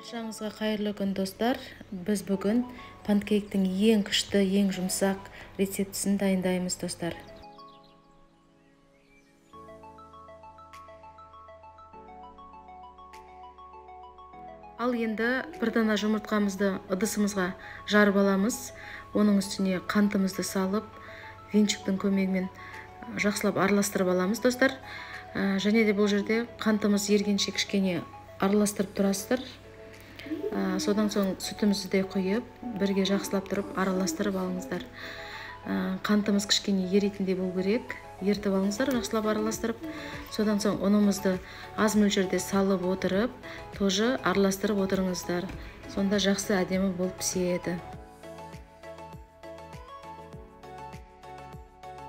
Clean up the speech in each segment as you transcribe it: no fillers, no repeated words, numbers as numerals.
Баршаңызға қайырлы күн достар. Біз бүгін панкейктің ең күшті, ең жұмсақ рецептісін дайындаймыз достар. Ал енді бір дана жұмыртқамызды ыдысымызға жарып аламыз. Оның үстіне қантымызды салып, венчиктің көмегімен жақсылап араластырып аламыз достар. Және де бұл жерде қантымыз ергенше кішкене араластырып тұрасыздар. Содан соң сүтімізді де құйып, бірге жақсылап тұрып араластырып алыңыздар. Қантымыз кішкене еритіндей болу керек. Ертіп алыңыздар, жақсылап араластырып. Содан соң ұнымызды аз мөлшерде салып отырып, тоже араластырып отырыңыздар. Сонда жақсы әдемі болып піседі.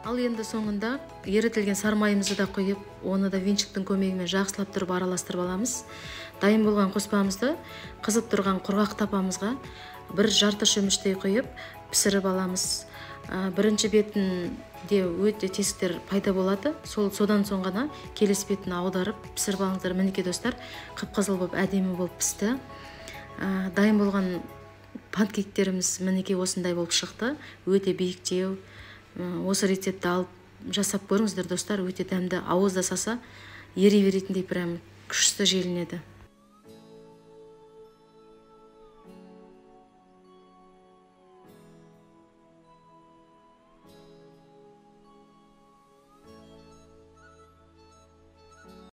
Ал енді соңында ерітілген сармайымызды да құйып, оны да венчиктің көмегімен жақсылап тұрып араластырып аламыз. Дайын болған қоспамызды қызып тұрған құрғақ тапамызға бір жарты шөміштей құйып пісіріп аламыз. Бірінші бетінде өте тесіктер пайда болады. Содан соң ғана келесі бетін аударып пісіріп алыңыздар. Мінекей достар, қып-қызыл болып әдемі болып пісті. Дайын болған панкейктеріміз мінекей осындай болып шықты. Өте биіктеу. Осы рецепті алып жасап көріңіздер достар, өте дәмді, ауызда саса ери беретіндей прям күшті желінеді.